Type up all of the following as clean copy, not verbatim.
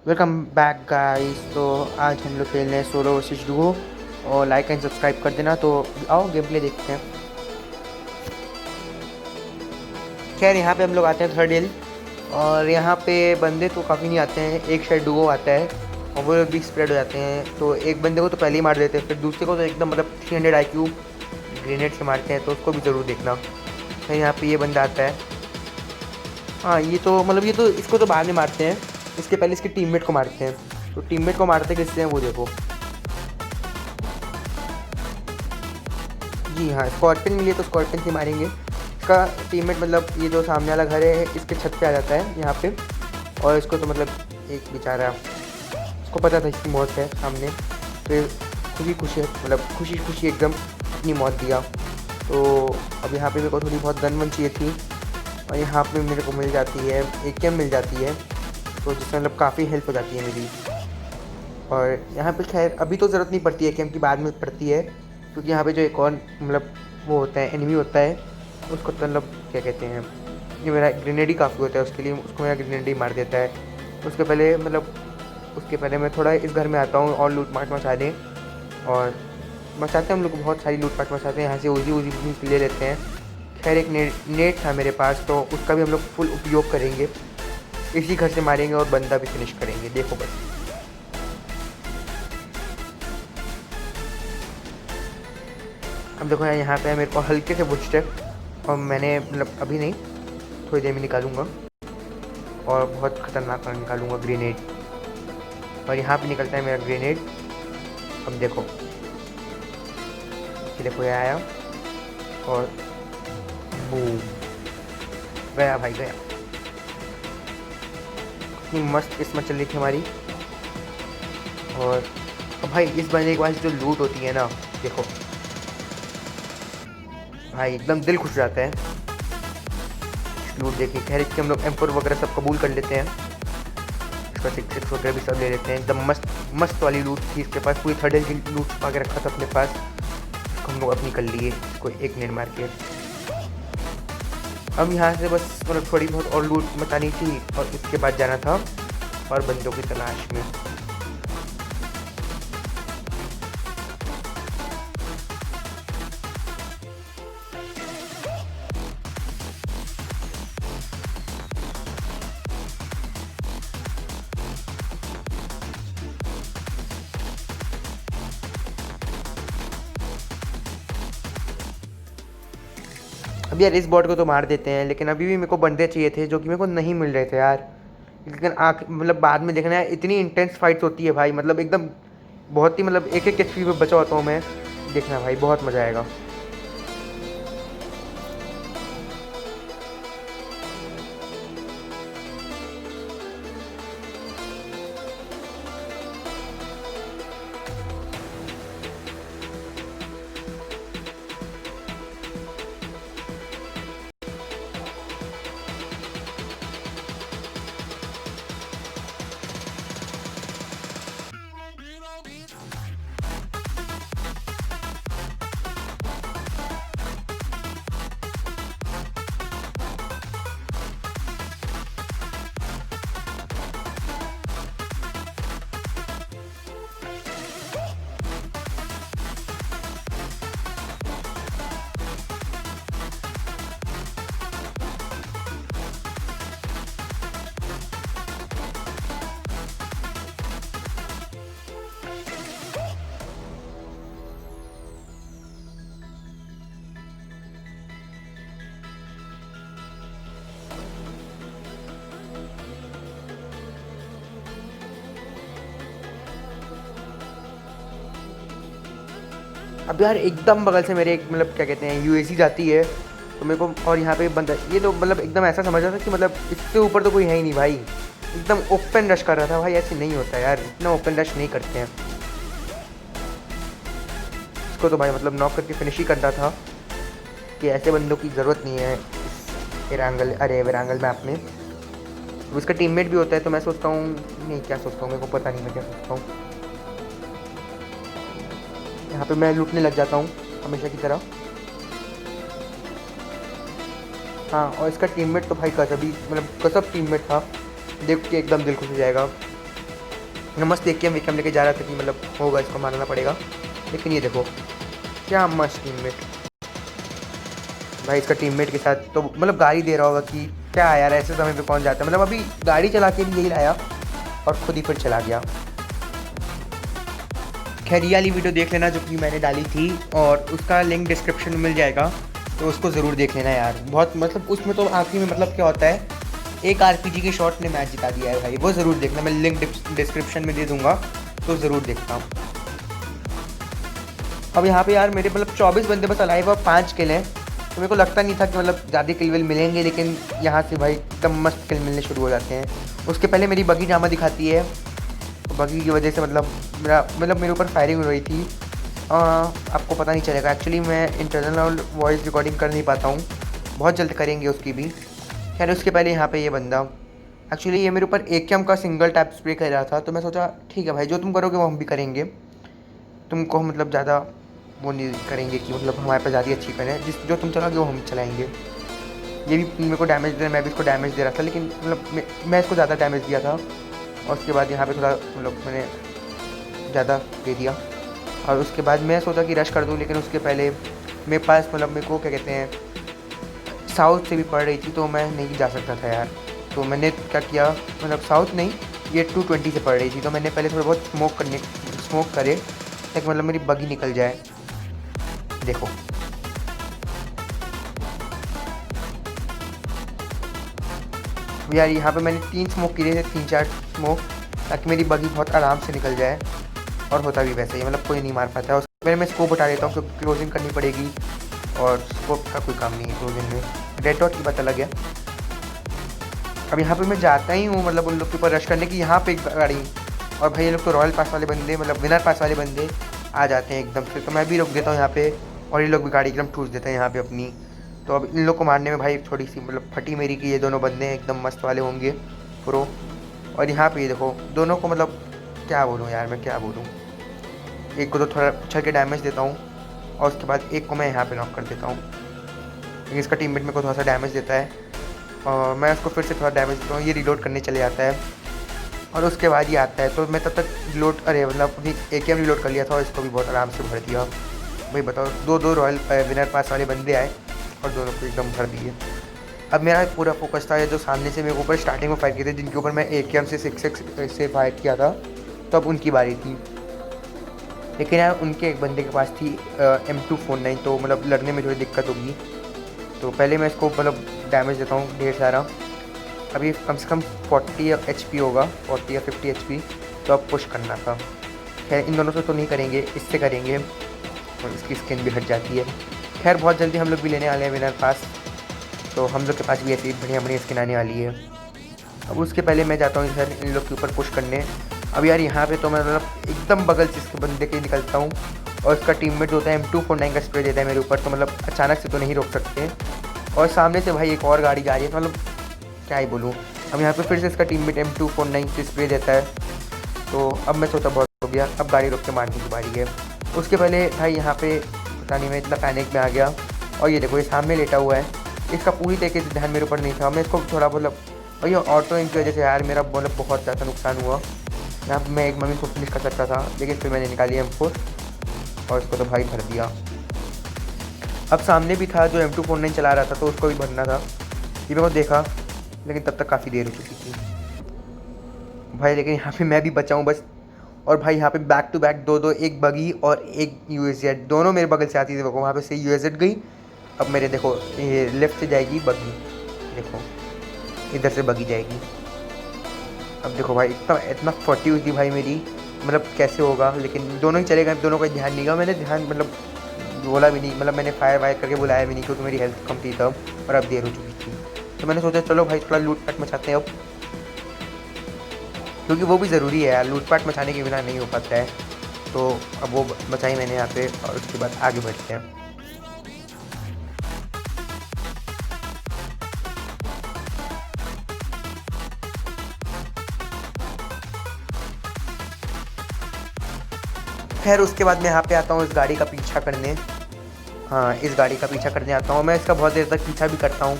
Welcome back guys. तो आज हम लोग खेल रहे हैं सोलो वर्सेस डुओ। और लाइक एंड सब्सक्राइब कर देना। तो आओ गेम प्ले देखते हैं। खैर यहाँ पे हम लोग आते हैं थर्ड हिल। और यहाँ पे बंदे तो काफ़ी नहीं आते हैं, एक शायद डुओ आता है और वो लोग भी स्प्रेड हो जाते हैं। तो एक बंदे को तो पहले ही मार देते हैं, फिर दूसरे को तो एकदम मतलब 300 IQ ग्रेनेड से मारते हैं, तो उसको भी ज़रूर देखना। फिर यहाँ पे ये बंदा आता है। हाँ ये तो मतलब ये तो इसको तो बाद में मारते हैं, इसके पहले इसके टीममेट को मारते हैं। तो टीममेट को मारते किससे हैं वो देखो। जी हाँ, स्कॉर्पियन मिली है तो स्कॉर्पियन से मारेंगे। इसका टीममेट मतलब ये जो सामने वाला घर है इसके छत पे आ जाता है यहाँ पे। और इसको तो मतलब एक बेचारा, इसको पता था इसकी मौत है सामने, फिर खुशी खुशी मतलब खुशी खुशी एकदम अपनी मौत दिया। तो अब यहाँ पे मेरे को थोड़ी बहुत गन वन चाहिए थी और यहाँ पे मेरे को मिल जाती है AKM मिल जाती है, तो जिससे मतलब काफ़ी हेल्प हो जाती है मेरी। और यहाँ पे खैर अभी तो ज़रूरत नहीं पड़ती है AKM की, बाद में पड़ती है, क्योंकि यहाँ पे जो एक और मतलब वो होता है एनिमी होता है, उसको तो मतलब क्या कहते हैं, ये मेरा ग्रेनेड ही काफ़ी होता है उसके लिए, उसको मेरा ग्रेनेड ही मार देता है। उसके पहले मैं थोड़ा इस घर में आता हूँ और लूट माट मचा दें। और मचाते हैं हम लोग, बहुत सारी लूट पाट मचाते हैं, यहाँ से उजी उजी भी ले लेते हैं। खैर एक नेट था मेरे पास, तो उसका भी हम लोग फुल उपयोग करेंगे, इसी घर से मारेंगे और बंदा भी फिनिश करेंगे। देखो बस। अब देखो यहाँ पे मेरे को हल्के से बुस्टेप, और मैंने मतलब अभी नहीं, थोड़ी देर में निकालूंगा और बहुत ख़तरनाक निकालूंगा ग्रेनेड। और यहाँ पे निकलता है मेरा ग्रेनेड। अब देखो ये देखो, ये आया और बूम, गया भाई गया। इतनी मस्त किस्मत चल रही थी हमारी। और अब भाई इस बंदे के पास जो लूट होती है ना, देखो भाई एकदम दिल खुश हो जाता है लूट देख के। खैर इसके हम लोग M4 वगैरह सब कबूल कर लेते हैं, इसका 6 वगैरह भी सब ले लेते हैं। एकदम मस्त मस्त वाली लूट थी इसके पास, पूरी थर्ड की लूट छुपा के रखा था अपने पास, इसको हम लोग अपनी कर लिए, इसको एक नेट मार के। अब यहाँ से बस मतलब थोड़ी बहुत और लूट मचानी थी और इसके बाद जाना था और बंदों की तलाश में। अब यार इस बॉट को तो मार देते हैं, लेकिन अभी भी मेरे को बंदे चाहिए थे जो कि मेरे को नहीं मिल रहे थे यार। लेकिन मतलब बाद में देखना है, इतनी इंटेंस फाइट्स होती है भाई, मतलब एकदम बहुत ही मतलब एक एक HP पे बचा होता हूँ मैं। देखना भाई बहुत मज़ा आएगा। अब यार एकदम बगल से मेरे एक मतलब क्या कहते हैं UAC जाती है, तो मेरे को और यहाँ पे बंदा, ये तो मतलब एकदम ऐसा समझ रहा था कि मतलब इससे ऊपर तो कोई है ही नहीं भाई। एकदम ओपन रश कर रहा था भाई, ऐसे नहीं होता यार, इतना ओपन रश नहीं करते हैं। इसको तो भाई मतलब नॉक करके फिनिश ही करना था, कि ऐसे बंदों की ज़रूरत नहीं है इस वेरांगल, अरे वेरांगल मैप में। तो इसका टीममेट भी होता है, तो मैं सोचता हूँ, नहीं क्या सोचता हूँ मेरे को पता नहीं मैं क्या सोचता हूँ। यहाँ पे मैं लूटने लग जाता हूँ हमेशा की तरह। हाँ, और इसका टीममेट तो भाई गजब ही मतलब गजब टीममेट था, देख के एकदम दिल खुश हो जाएगा। मैं मस्त देख के हम लेके जा रहा था कि मतलब होगा, इसको मारना पड़ेगा। लेकिन ये देखो क्या मस्त टीममेट भाई, इसका टीममेट के साथ तो मतलब गाली दे रहा होगा कि क्या यार ऐसे समय पे कौन जाता है, मतलब अभी गाड़ी चला के भी यही लाया और खुद ही फिर चला गया। खैर ये वाली वीडियो देख लेना जो कि मैंने डाली थी, और उसका लिंक डिस्क्रिप्शन में मिल जाएगा, तो उसको ज़रूर देख लेना यार। बहुत मतलब उसमें तो आखिरी में मतलब क्या होता है, एक आरपीजी के शॉट ने मैच जिता दिया है भाई, वो ज़रूर देखना। मैं लिंक डिस्क्रिप्शन में दे दूँगा, तो ज़रूर देखता हूँ। अब यहाँ पे यार मेरे मतलब 24 बंदे बस अलाइव और 5 किल हैं, तो मेरे को लगता नहीं था कि मतलब ज़्यादा किल विल मिलेंगे, लेकिन यहाँ से भाई एकदम मस्त किल मिलने शुरू हो जाते हैं। उसके पहले मेरी बगी ड्रामा दिखाती है, तो बगी की वजह से मतलब मेरे ऊपर फायरिंग हो रही थी। आपको पता नहीं चलेगा, एक्चुअली मैं इंटरनल वॉइस रिकॉर्डिंग कर नहीं पाता हूँ, बहुत जल्द करेंगे उसकी भी। खैर उसके पहले यहाँ पे ये बंदा, एक्चुअली ये मेरे ऊपर AKM का सिंगल टैप स्प्रे कर रहा था, तो मैं सोचा ठीक है भाई, जो तुम करोगे वो हम भी करेंगे, तुमको हम मतलब ज़्यादा वो नहीं करेंगे कि मतलब हमारे पास ज़्यादा अच्छी करें, जिस जो तुम चलाओगे वो हम चलाएँगे। ये भी मेरे को डैमेज दे रहा, मैं भी इसको डैमेज दे रहा था, लेकिन मतलब मैं इसको ज़्यादा डैमेज दिया था, और उसके बाद यहाँ पे थोड़ा मतलब मैंने ज़्यादा दे दिया। और उसके बाद मैं सोचा कि रश कर दूँ, लेकिन उसके पहले मेरे पास मतलब मेरे को क्या कहते हैं, साउथ से भी पड़ रही थी, तो मैं नहीं जा सकता था यार। तो मैंने क्या किया, मतलब साउथ नहीं, ये 220 से पड़ रही थी, तो मैंने पहले थोड़ा बहुत स्मोक करे ताकि मतलब मेरी बगी निकल जाए। देखो यार यहाँ पे मैंने 3 स्मोक किए थे, 3-4 स्मोक, ताकि मेरी बगी बहुत आराम से निकल जाए, और होता भी वैसे ही, मतलब कोई नहीं मार पाता है। उसके पहले मैं स्कोप हटा देता हूँ क्योंकि क्लोजिंग करनी पड़ेगी, और स्कोप का कोई काम नहीं है क्लोजिंग में। रेड डॉट की बात अलग है। अब यहाँ पे मैं जाता ही हूँ मतलब उन लोग के ऊपर रश करने की, यहाँ पे एक गाड़ी, और भाई ये लोग तो रॉयल पास वाले बंदे, मतलब विनर पास वाले बंदे आ जाते हैं एकदम से, तो मैं भी रोक देता हूँ यहाँ पे, और ये लोग भी गाड़ी एकदम ठूस देते हैं यहाँ पे अपनी। तो अब इन लोग को मारने में भाई थोड़ी सी मतलब फटी मेरी कि ये दोनों बंदे हैं एकदम मस्त वाले होंगे प्रो। और यहाँ पे ये देखो दोनों को मतलब क्या बोलूँ यार, मैं क्या बोलूँ, एक को तो थोड़ा उछल के डैमेज देता हूँ, और उसके बाद एक को मैं यहाँ पे नॉक कर देता हूँ, लेकिन इसका टीममेट मेरे को थोड़ा सा डैमेज देता है, और मैं उसको फिर से थोड़ा डैमेज देता हूँ, ये रिलोड करने चले जाता है, और उसके बाद ये आता है, तो मैं तब तक रिलोड मतलब अपनी AKM रिलोड कर लिया था, और इसको भी बहुत आराम से भर दिया। भाई बताओ, दो रॉयल विनर पास वाले बंदे आए और दोनों को एकदम भर दिए। अब मेरा पूरा फोकस था ये जो सामने से मेरे ऊपर स्टार्टिंग में फायर किए थे, जिनके ऊपर मैं AKM से 6x से फायर किया था, तो अब उनकी बारी थी। लेकिन यार उनके एक बंदे के पास थी M249, तो मतलब लड़ने में थोड़ी दिक्कत होगी, तो पहले मैं इसको मतलब डैमेज देता हूँ ढेर सारा। अभी कम से कम 40 HP होगा, 40 या 50 HP, तो अब पुश करना था। खैर इन दोनों से तो नहीं करेंगे, इससे करेंगे, और इसकी स्किन भी हट जाती है। खैर बहुत जल्दी हम लोग भी लेने वाले हैं विनर पास, तो हम लोग के पास भी ऐसी बढ़िया बढ़िया स्किन आने वाली है। अब उसके पहले मैं जाता हूँ इधर इन लोग के ऊपर पुश करने। अब यार यहाँ पे तो मैं मतलब एकदम बगल से इसके बंदे के निकलता हूँ, और इसका टीममेट जो होता है M249 का स्प्रे देता है मेरे ऊपर, तो मतलब अचानक से तो नहीं रोक सकते, और सामने से भाई एक और गाड़ी जा रही है, तो मतलब क्या ही बोलूँ। अब यहाँ पे फिर से इसका टीममेट M249 से स्प्रे देता है, तो अब मैं सोचा बहुत हो गया, अब गाड़ी रोक के मारने की बारी है। उसके पहले भाई यहाँ पे पता नहीं मैं इतना पैनिक में आ गया, और ये देखो ये सामने लेटा हुआ है, इसका पूरी तरीके से ध्यान मेरे ऊपर नहीं था, मैं इसको थोड़ा मतलब, और ये ऑटो एम की वजह से यार मेरा मतलब बहुत ज़्यादा नुकसान हुआ। यहाँ पर मैं एक मम्मी को फिनिश कर सकता था, लेकिन फिर मैंने निकाली M4 और इसको तो भाई भर दिया। अब सामने भी था जो M249 चला रहा था, तो उसको भी भरना था, ये मेरे को देखा, लेकिन तब तक काफ़ी देर हो चुकी थी भाई। लेकिन यहाँ पे मैं भी बचा हूँ बस, और भाई यहाँ पे बैक टू बैक दो एक बगी और एक UAZ दोनों मेरे बगल से आती थी, देखो वहाँ पे से UAZ गई। अब मेरे देखो ये लेफ़्ट से जाएगी बगी, देखो इधर से बगी जाएगी। अब देखो भाई इतना फटी हुई थी भाई मेरी, मतलब कैसे होगा, लेकिन दोनों ही चले गए, दोनों का ध्यान नहीं गया, मैंने ध्यान मतलब बोला भी नहीं, मतलब मैंने फायर वायर करके बुलाया भी नहीं, क्योंकि मेरी हेल्थ कम थी तब, और अब देर हो चुकी थी। तो मैंने सोचा चलो भाई थोड़ा लूटपाट मचाते हैं अब, क्योंकि वो भी ज़रूरी है यार, लूटपाट मचाने के बिना नहीं हो पाता है। तो अब वो मचाई मैंने यहाँ पे, और उसके बाद आगे बढ़ते हैं। खैर उसके बाद मैं यहाँ पे आता हूँ इस गाड़ी का पीछा करने, हाँ इस गाड़ी का पीछा करने आता हूँ मैं, इसका बहुत देर तक पीछा भी करता हूँ,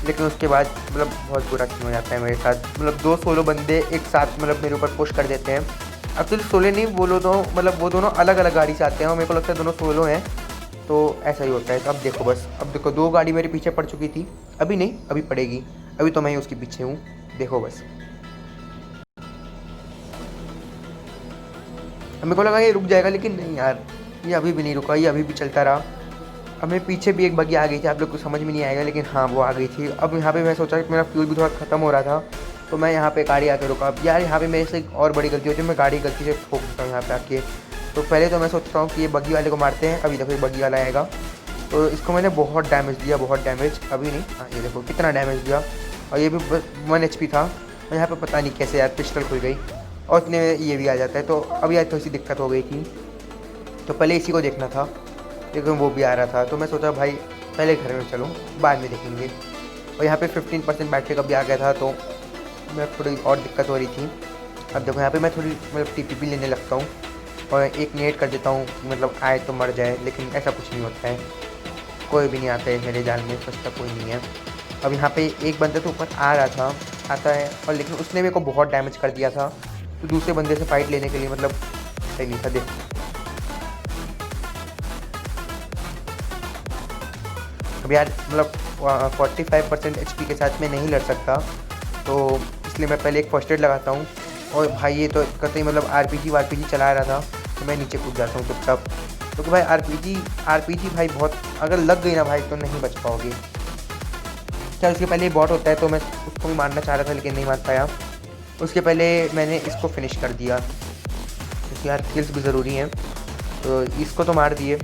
लेकिन उसके बाद मतलब बहुत बुरा सीन हो जाता है मेरे साथ। मतलब 2 सोलो बंदे एक साथ मतलब मेरे ऊपर पुश कर देते हैं। एक्चुअली सोलो नहीं बोलो तो मतलब वो दोनों अलग अलग गाड़ी से आते हैं और मेरे को लगता है दोनों सोलो हैं, तो ऐसा ही होता है। तो अब देखो बस, अब देखो 2 गाड़ी मेरे पीछे पड़ चुकी थी, अभी नहीं अभी पड़ेगी, अभी तो मैं ही उसके पीछे हूँ। देखो बस, मेरे को लगा ये रुक जाएगा, लेकिन नहीं यार, ये अभी भी नहीं रुका, ये अभी भी चलता रहा। अब मेरे पीछे भी एक बग्गी आ गई थी, आप लोग को समझ में नहीं आएगा, लेकिन हाँ वो आ गई थी। अब यहाँ पे मैं सोचा कि मेरा फ्यूल भी थोड़ा ख़त्म हो रहा था, तो मैं यहाँ पे गाड़ी आके रुका। अब यार यहाँ पे मेरे से एक और बड़ी गलती होती है, मैं गाड़ी गलती से ठोक देता हूँ यहाँ पे आके। तो पहले तो मैं सोचता हूँ कि ये बग्गी वाले को मारते हैं, अभी देखो ये बग्गी वाला आएगा, तो इसको मैंने बहुत डैमेज दिया, बहुत डैमेज। अभी नहीं, हाँ ये देखो कितना डैमेज दिया, और ये भी 1 HP था। और यहाँ पे पता नहीं कैसे यार पिस्टल खुल गई और इतने में ये भी आ जाता है। तो अभी यार थोड़ी सी दिक्कत हो गई थी, तो पहले इसी को देखना था, लेकिन वो भी आ रहा था। तो मैं सोचा भाई पहले घर में चलो, बाद में देखेंगे। और यहाँ पे 15% बैटरी का भी आ गया था, तो मैं थोड़ी और दिक्कत हो रही थी। अब देखो यहाँ पे मैं थोड़ी मतलब TPP लेने लगता हूँ और एक नेट कर देता हूँ, मतलब आए तो मर जाए, लेकिन ऐसा कुछ नहीं होता है, कोई भी नहीं आता है मेरे जाल में, फंसता कोई नहीं है। अब यहाँ पे एक बंदा तो ऊपर आ रहा था, आता है, और लेकिन उसने मेरे को बहुत डैमेज कर दिया था। तो दूसरे बंदे से फाइट लेने के लिए मतलब सही नहीं था। देख अब यार मतलब 45% HP के साथ मैं नहीं लड़ सकता, तो इसलिए मैं पहले एक फर्स्ट एड लगाता हूँ। और भाई ये तो कतई मतलब RPG चला रहा था, तो मैं नीचे कूद जाता हूँ चुपचाप, क्योंकि भाई RPG भाई बहुत अगर लग गई ना भाई तो नहीं बच पाओगे। क्या उसके पहले बॉट होता है, तो मैं उसको भी मारना चाह रहा था लेकिन नहीं मार पाया। उसके पहले मैंने इसको फिनिश कर दिया, क्योंकि यार किल्स भी ज़रूरी हैं। तो इसको तो मार दिए।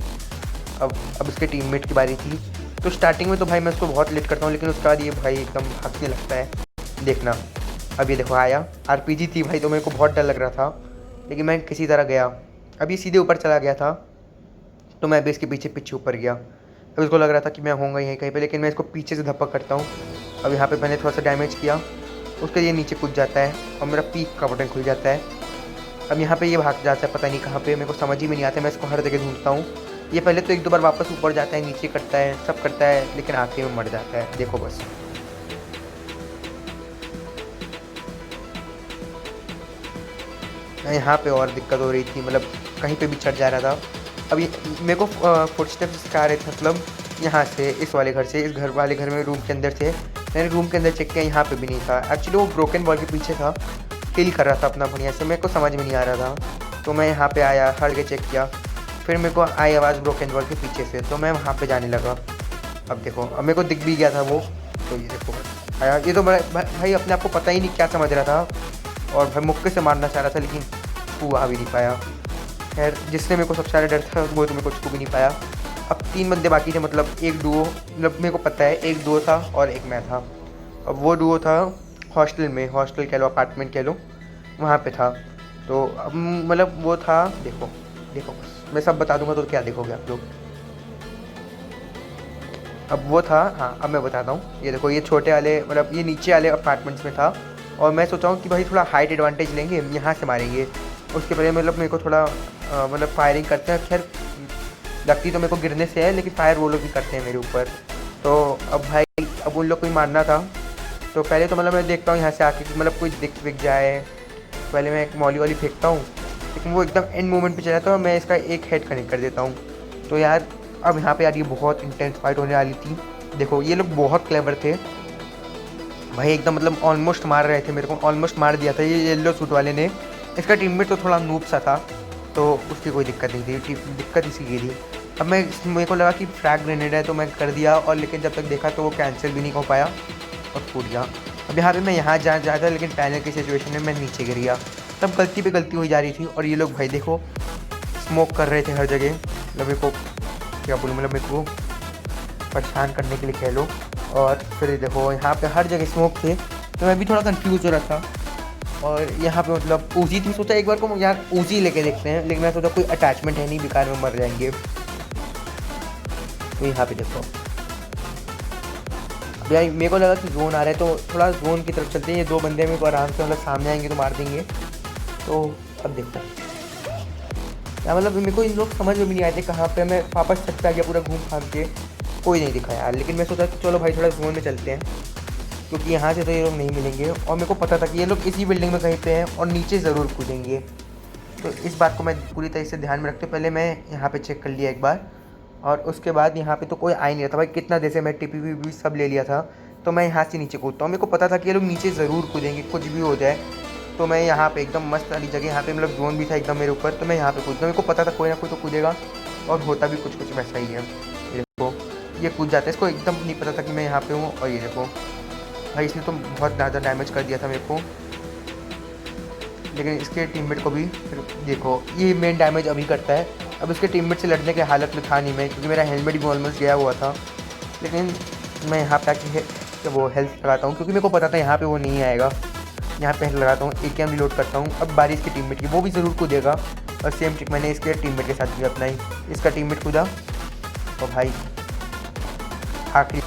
अब इसके टीममेट की बारी थी। तो स्टार्टिंग में तो भाई मैं उसको बहुत लेट करता हूँ, लेकिन उसके बाद ये भाई एकदम हंसने लगता है। देखना अब ये देखो आया, RPG थी भाई, तो मेरे को बहुत डर लग रहा था, लेकिन मैं किसी तरह गया। अब ये सीधे ऊपर चला गया था, तो मैं भी इसके पीछे ऊपर गया। अब इसको लग रहा था कि मैं होऊंगा यहीं कहीं पे, लेकिन मैं इसको पीछे से धप्पा करता हूँ। अब यहाँ पे मैंने थोड़ा सा डैमेज किया, उसके लिए नीचे कूद जाता है और मेरा पीक का बटन खुल जाता है। अब यहाँ पे ये भाग जाता है, पता नहीं कहाँ पे, मेरे को समझ ही में नहीं आता। मैं इसको हर जगह ढूंढता हूँ। ये पहले तो 1-2 बार वापस ऊपर जाता है, नीचे करता है, सब करता है, लेकिन आखिर में मर जाता है। देखो बस, यहाँ पे और दिक्कत हो रही थी, मतलब कहीं पे भी चढ़ जा रहा था। अब ये मेरे को फुटस्टेप्स आ रहे थे, मतलब यहाँ से, इस वाले घर से, इस घर वाले घर में रूम के अंदर थे। मैंने रूम के अंदर चेक किया, यहाँ पे भी नहीं था। एक्चुअली वो ब्रोकन बॉल के पीछे था, किल कर रहा था अपना बढ़िया से, मेरे को समझ में नहीं आ रहा था। तो मैं यहाँ पे आया, हट के चेक किया, फिर मेरे को आई आवाज़ ब्रोकन बॉल के पीछे से, तो मैं वहाँ पे जाने लगा। अब देखो, अब मेरे को दिख भी गया था वो, तो ये देखो आया। ये तो भाई अपने आप को पता ही नहीं क्या समझ रहा था, और भाई मुक्के से मारना चाह रहा था, लेकिन छू आ भी नहीं पाया। खैर जिससे मेरे को सबसे ज़्यादा डर था वो तो मेरे को छू भी नहीं पाया। अब 3 बंदे बाकी थे, मतलब एक डुओ, मतलब मेरे को पता है एक डुओ था और एक मैं था। अब वो डुओ था हॉस्टल में, हॉस्टल कह लो, अपार्टमेंट कह लो, वहाँ पे था। तो अब मतलब वो था, देखो बस मैं सब बता दूंगा तो क्या देखोगे आप लोग। अब वो था, हाँ अब मैं बताता हूँ। ये देखो, ये छोटे वाले मतलब ये नीचे वाले अपार्टमेंट्स में था, और मैं सोचा हूँ कि भाई थोड़ा हाइट एडवांटेज लेंगे, यहाँ से मारेंगे। उसके पहले मतलब मेरे को थोड़ा मतलब फायरिंग करते हैं। खैर लगती तो मेरे को गिरने से है, लेकिन फायर वो लोग भी करते हैं मेरे ऊपर। तो अब भाई अब उन लोग को ही मारना था। तो पहले तो मतलब मैं देखता हूँ यहाँ से आके कि मतलब कोई दिख जाए। पहले मैं एक मॉली वाली फेंकता हूँ, लेकिन वो एकदम एंड मोमेंट पे चला जाता है और मैं इसका एक हेड कनेक्ट कर देता हूँ। तो यार अब यहाँ पे यार ये बहुत इंटेंस फाइट होने वाली थी। देखो ये लोग बहुत क्लेवर थे भाई, एकदम मतलब ऑलमोस्ट मार रहे थे मेरे को, ऑलमोस्ट मार दिया था ये येलो सूट वाले ने। इसका टीममेट तो थोड़ा नूब सा था, तो उसकी कोई दिक्कत नहीं थी, दिक्कत इसी की थी। अब मेरे को लगा कि फ्रैग ग्रेनेड है, तो मैं कर दिया, और लेकिन जब तक देखा तो वो कैंसिल भी नहीं हो पाया और फूट गया। अब यहाँ पे मैं यहाँ जा था, लेकिन पैनल की सिचुएशन में मैं नीचे गिर गया। तब गलती पे गलती हुई जा रही थी, और ये लोग भाई देखो स्मोक कर रहे थे हर जगह। मतलब मेरे को क्या बोलूँ, मतलब मेरे को परेशान करने के लिए कह लो। और फिर देखो यहाँ पे हर जगह स्मोक थे, तो मैं भी थोड़ा कंफ्यूज हो रहा था। और यहाँ पे मतलब ऊजी थी, सोचा एक बार को यार ऊजी लेके देखते हैं, लेकिन मैं सोचा कोई अटैचमेंट है नहीं, बेकार में मर जाएंगे। तो यहाँ पे देखो यार मेरे को लगा कि जोन आ रहा है, तो थोड़ा जोन की तरफ चलते हैं। ये 2 बंदे मेरे को आराम से मतलब सामने आएंगे तो मार देंगे। तो अब देखो यार मतलब मेरे को इन लोग समझ में भी नहीं आए थे कहाँ पे। मैं वापस छत पे आ गया पूरा घूम फाम के। कोई नहीं दिखा यार। लेकिन मैं सोचा कि चलो भाई थोड़ा जोन में चलते हैं, क्योंकि यहाँ से तो ये लोग नहीं मिलेंगे और मेरे को पता था कि ये लोग इसी बिल्डिंग में कहीं पे हैं और नीचे ज़रूर कूदेंगे। तो इस बात को मैं पूरी तरह से ध्यान में रखते पहले मैं यहाँ पे चेक कर लिया एक बार, और उसके बाद यहाँ पे तो कोई आ ही नहीं रहा था भाई। कितना देर से मैं टिपी भी सब ले लिया था, तो मैं यहाँ से नीचे कूदता हूँ। मेरे को पता था कि ये लोग नीचे ज़रूर कूदेंगे, कुछ भी हो जाए। तो मैं यहाँ पे एकदम मस्त वाली जगह, यहाँ पे मतलब जोन भी था एकदम मेरे ऊपर, तो मैं यहाँ पे कूदता हूँ। मेरे को पता था कोई ना कोई तो कूदेगा, और होता भी कुछ कुछ वैसा ही है। ये देखो ये कूद जाता है, इसको एकदम नहीं पता था कि मैं यहाँ पे हूँ। और ये देखो भाई इसने तो बहुत ज़्यादा डैमेज कर दिया था मेरे को, लेकिन इसके टीममेट को भी फिर देखो ये मेन डैमेज अभी करता है। अब इसके टीममेट से लड़ने के हालत में था नहीं मैं, क्योंकि मेरा हेलमेट भी ऑलमोस्ट गया हुआ था। लेकिन मैं यहाँ पे आके वो हेल्थ लगाता हूँ, क्योंकि मेरे को पता था यहाँ पे वो नहीं आएगा। यहाँ पे हेल्थ लगाता हूँ, AKM रिलोड करता हूँ। अब बारी इसके टीममेट की, वो भी ज़रूर कूदेगा। और सेम ट्रिक मैंने इसके टीममेट के साथ भी अपनाई। इसका टीममेट कूदा और भाई आखिरी